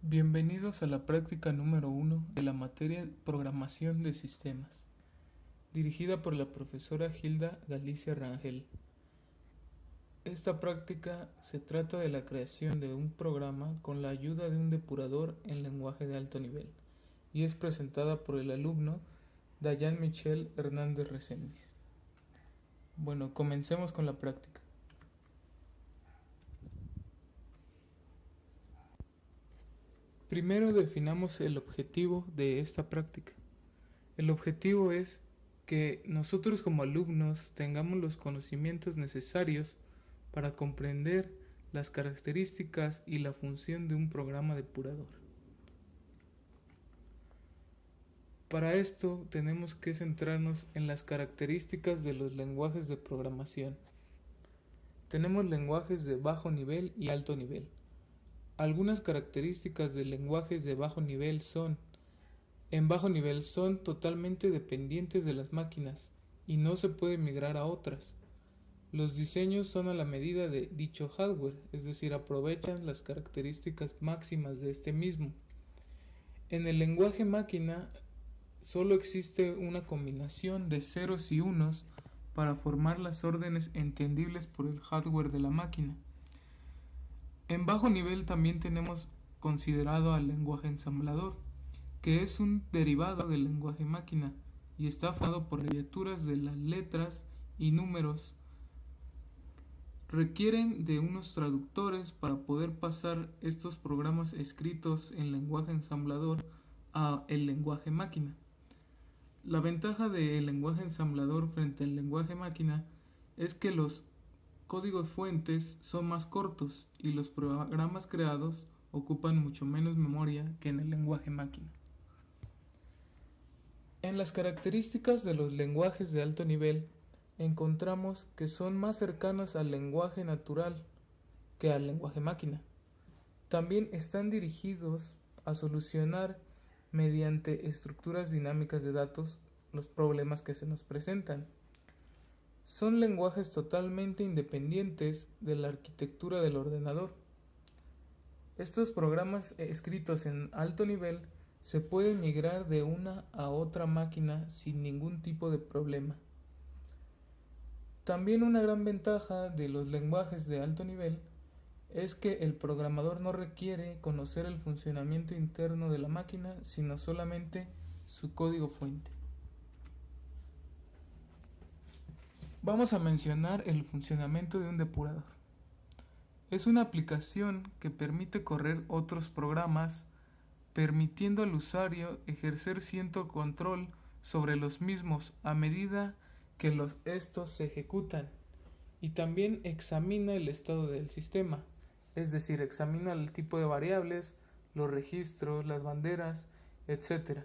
Bienvenidos a la práctica número 1 de la materia Programación de Sistemas, dirigida por la profesora Hilda Galicia Rangel. Esta práctica se trata de la creación de un programa con la ayuda de un depurador en lenguaje de alto nivel y es presentada por el alumno Dayan Michel Hernández Reséndiz. Bueno, comencemos con la práctica. Primero definamos el objetivo de esta práctica. El objetivo es que nosotros como alumnos tengamos los conocimientos necesarios para comprender las características y la función de un programa depurador. Para esto tenemos que centrarnos en las características de los lenguajes de programación. Tenemos lenguajes de bajo nivel y alto nivel. Algunas características de lenguajes de bajo nivel son: en bajo nivel son totalmente dependientes de las máquinas y no se puede migrar a otras. Los diseños son a la medida de dicho hardware, es decir, aprovechan las características máximas de este mismo. En el lenguaje máquina solo existe una combinación de ceros y unos para formar las órdenes entendibles por el hardware de la máquina. En bajo nivel también tenemos considerado al lenguaje ensamblador, que es un derivado del lenguaje máquina y está formado por abreviaturas de las letras y números. Requieren de unos traductores para poder pasar estos programas escritos en lenguaje ensamblador a el lenguaje máquina. La ventaja del lenguaje ensamblador frente al lenguaje máquina es que los códigos fuentes son más cortos y los programas creados ocupan mucho menos memoria que en el lenguaje máquina. En las características de los lenguajes de alto nivel encontramos que son más cercanos al lenguaje natural que al lenguaje máquina. También están dirigidos a solucionar mediante estructuras dinámicas de datos los problemas que se nos presentan. Son lenguajes totalmente independientes de la arquitectura del ordenador. Estos programas escritos en alto nivel se pueden migrar de una a otra máquina sin ningún tipo de problema. También una gran ventaja de los lenguajes de alto nivel es que el programador no requiere conocer el funcionamiento interno de la máquina, sino solamente su código fuente. Vamos a mencionar el funcionamiento de un depurador. Es una aplicación que permite correr otros programas, permitiendo al usuario ejercer cierto control sobre los mismos a medida que estos se ejecutan, y también examina el estado del sistema, es decir, examina el tipo de variables, los registros, las banderas, etc.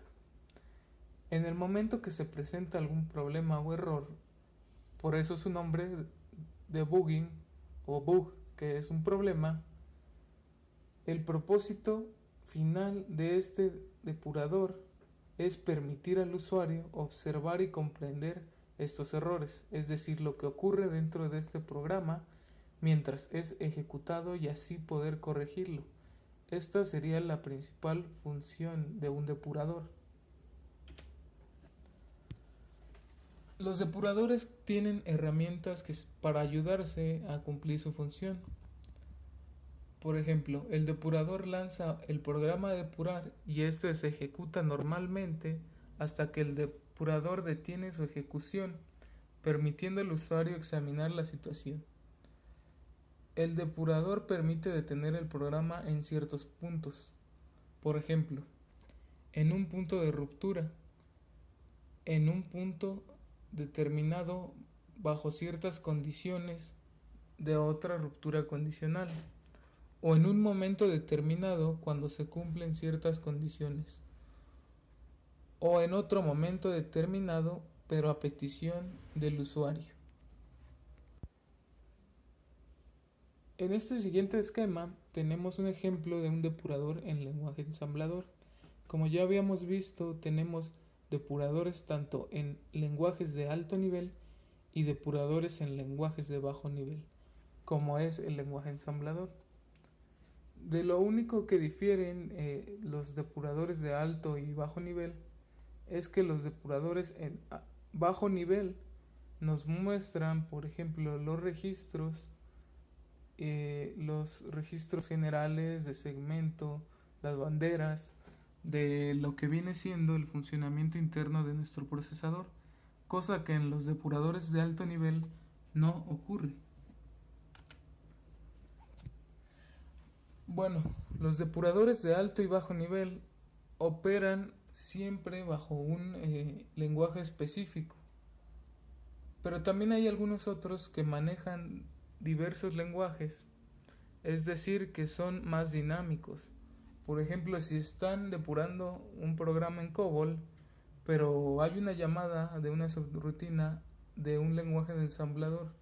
En el momento que se presenta algún problema o error, por eso su nombre, debugging o bug, que es un problema, el propósito final de este depurador es permitir al usuario observar y comprender estos errores, es decir, lo que ocurre dentro de este programa mientras es ejecutado y así poder corregirlo. Esta sería la principal función de un depurador. Los depuradores tienen herramientas para ayudarse a cumplir su función. Por ejemplo, el depurador lanza el programa de depurar y este se ejecuta normalmente hasta que el depurador detiene su ejecución, permitiendo al usuario examinar la situación. El depurador permite detener el programa en ciertos puntos. Por ejemplo, en un punto de ruptura, en un punto determinado bajo ciertas condiciones de otra ruptura condicional, o en un momento determinado cuando se cumplen ciertas condiciones, o en otro momento determinado pero a petición del usuario. En este siguiente esquema tenemos un ejemplo de un depurador en lenguaje ensamblador. Como ya habíamos visto, tenemos depuradores tanto en lenguajes de alto nivel y depuradores en lenguajes de bajo nivel, como es el lenguaje ensamblador. De lo único que difieren los depuradores de alto y bajo nivel es que los depuradores en bajo nivel nos muestran, por ejemplo, los registros generales de segmento, las banderas, de lo que viene siendo el funcionamiento interno de nuestro procesador, cosa que en los depuradores de alto nivel no ocurre. Bueno, los depuradores de alto y bajo nivel operan siempre bajo un lenguaje específico, pero también hay algunos otros que manejan diversos lenguajes, es decir, que son más dinámicos. Por ejemplo, si están depurando un programa en COBOL, pero hay una llamada de una subrutina de un lenguaje de ensamblador,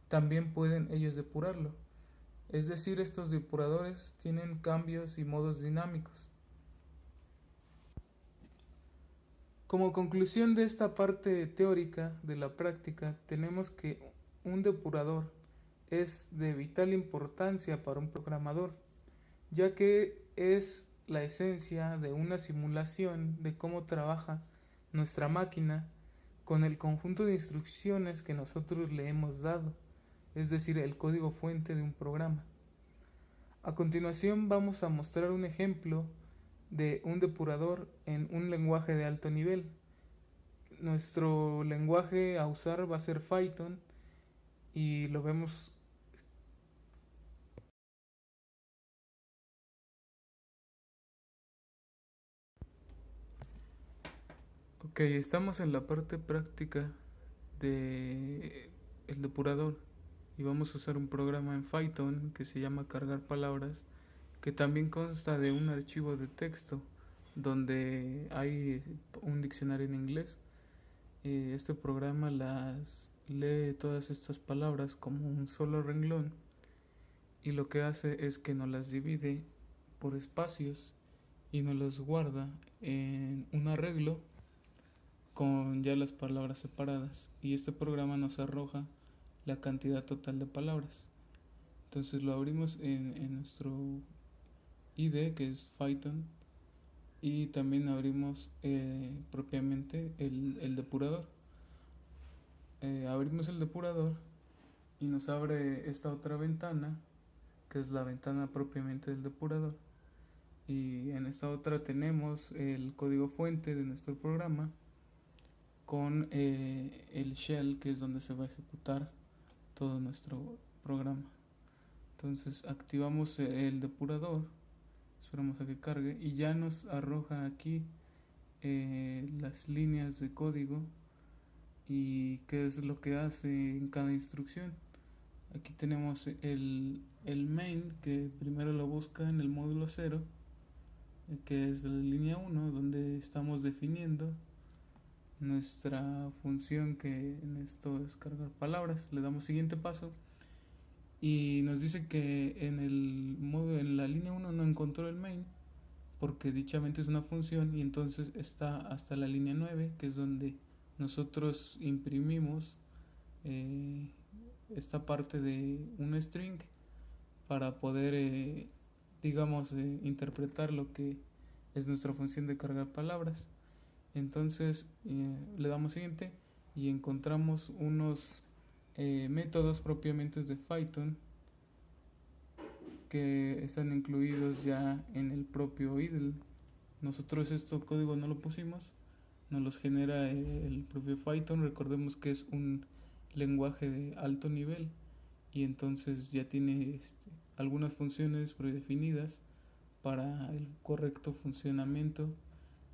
también pueden ellos depurarlo. Es decir, estos depuradores tienen cambios y modos dinámicos. Como conclusión de esta parte teórica de la práctica, tenemos que un depurador es de vital importancia para un programador, ya que es la esencia de una simulación de cómo trabaja nuestra máquina con el conjunto de instrucciones que nosotros le hemos dado, es decir, el código fuente de un programa. A continuación vamos a mostrar un ejemplo de un depurador en un lenguaje de alto nivel. Nuestro lenguaje a usar va a ser Python y lo vemos. Ok, estamos en la parte práctica de el depurador y vamos a usar un programa en Python que se llama cargar palabras, que también consta de un archivo de texto donde hay un diccionario en inglés. Este programa las lee todas estas palabras como un solo renglón y lo que hace es que nos las divide por espacios y nos los guarda en un arreglo con ya las palabras separadas, y este programa nos arroja la cantidad total de palabras. Entonces lo abrimos en nuestro IDE, que es Python, y también abrimos propiamente el depurador. Abrimos el depurador y nos abre esta otra ventana, que es la ventana propiamente del depurador, y en esta otra tenemos el código fuente de nuestro programa con el shell, que es donde se va a ejecutar todo nuestro programa. Entonces activamos el depurador, esperamos a que cargue y ya nos arroja aquí las líneas de código y qué es lo que hace en cada instrucción. Aquí tenemos el main, que primero lo busca en el módulo 0, que es la línea 1, donde estamos definiendo nuestra función, que en esto es cargar palabras. Le damos siguiente paso y nos dice que en la línea 1 no encontró el main porque dichamente es una función, y entonces está hasta la línea 9, que es donde nosotros imprimimos esta parte de un string para poder interpretar lo que es nuestra función de cargar palabras. Entonces le damos siguiente y encontramos unos métodos propiamente de Python que están incluidos ya en el propio idle. Nosotros este código no lo pusimos, nos los genera el propio Python. Recordemos que es un lenguaje de alto nivel y entonces ya tiene algunas funciones predefinidas para el correcto funcionamiento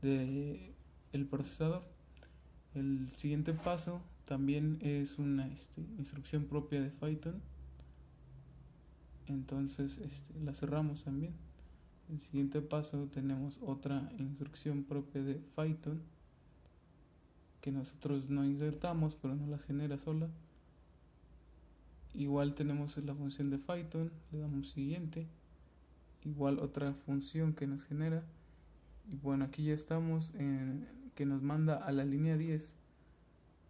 de el procesador. El siguiente paso también es una instrucción propia de Python, entonces la cerramos también. El siguiente paso tenemos otra instrucción propia de Python que nosotros no insertamos, pero nos la genera sola. Igual tenemos la función de Python, le damos siguiente, igual otra función que nos genera. Y bueno, aquí ya estamos en que nos manda a la línea 10,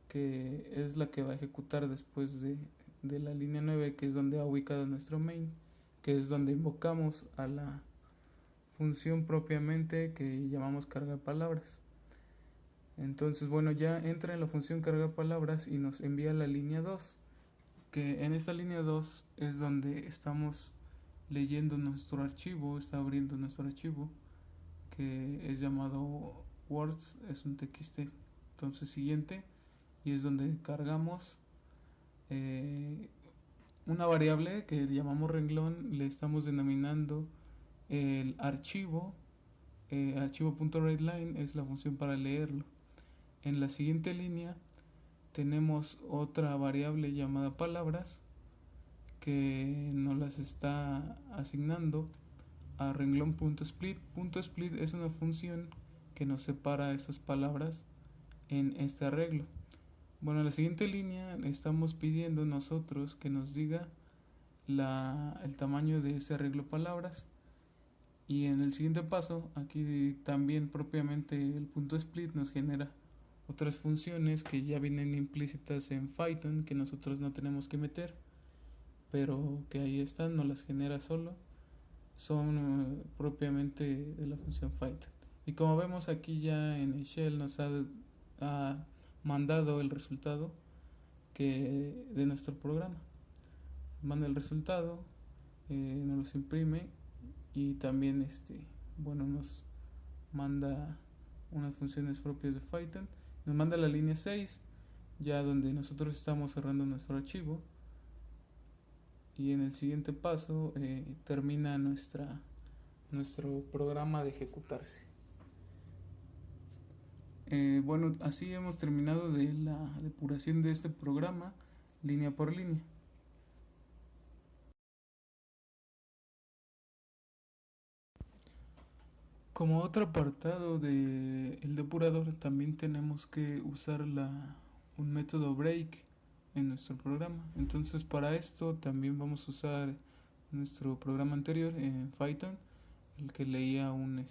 que es la que va a ejecutar después de la línea 9, que es donde ha ubicado nuestro main, que es donde invocamos a la función propiamente que llamamos cargar palabras. Entonces, bueno, ya entra en la función cargar palabras y nos envía la línea 2, que en esta línea 2 es donde estamos leyendo nuestro archivo, está abriendo nuestro archivo, que es llamado words, es un txt. Entonces, siguiente, y es donde cargamos una variable que llamamos renglón, le estamos denominando el archivo. Archivo.readline es la función para leerlo. En la siguiente línea tenemos otra variable llamada palabras que nos las está asignando a renglón.split. .split es una función que nos separa esas palabras en este arreglo. Bueno, en la siguiente línea estamos pidiendo nosotros que nos diga el tamaño de ese arreglo palabras. Y en el siguiente paso, aquí también propiamente el .split nos genera otras funciones que ya vienen implícitas en Python, que nosotros no tenemos que meter, pero que ahí están, nos las genera solo. Son propiamente de la función Python. Y como vemos aquí ya en el shell nos ha mandado el resultado de nuestro programa. Manda el resultado, nos los imprime y también nos manda unas funciones propias de Python. Nos manda la línea 6, ya donde nosotros estamos cerrando nuestro archivo. Y en el siguiente paso termina nuestro programa de ejecutarse. Bueno, así hemos terminado de la depuración de este programa línea por línea. Como otro apartado del depurador, también tenemos que usar un método break en nuestro programa. Entonces, para esto también vamos a usar nuestro programa anterior en Python, el que leía un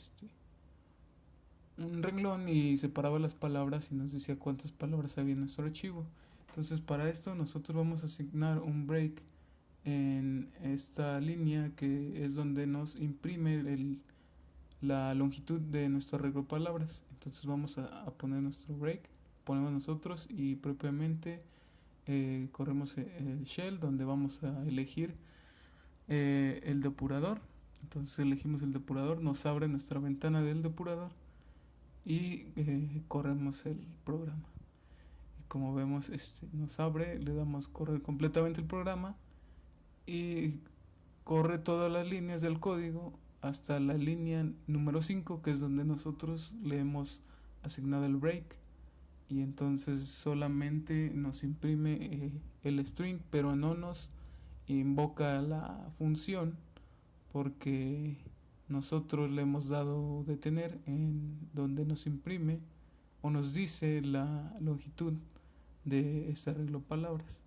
renglón y separaba las palabras y nos decía cuántas palabras había en nuestro archivo. Entonces, para esto nosotros vamos a asignar un break en esta línea, que es donde nos imprime la longitud de nuestro arreglo de palabras. Entonces vamos a poner nuestro break, ponemos nosotros y propiamente corremos el shell, donde vamos a elegir el depurador. Entonces elegimos el depurador, nos abre nuestra ventana del depurador y corremos el programa. Y como vemos, nos abre, le damos correr completamente el programa y corre todas las líneas del código hasta la línea número 5, que es donde nosotros le hemos asignado el break. Y entonces solamente nos imprime el string, pero no nos invoca la función, porque nosotros le hemos dado detener en donde nos imprime o nos dice la longitud de este arreglo palabras.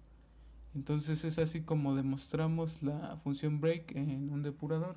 Entonces es así como demostramos la función break en un depurador.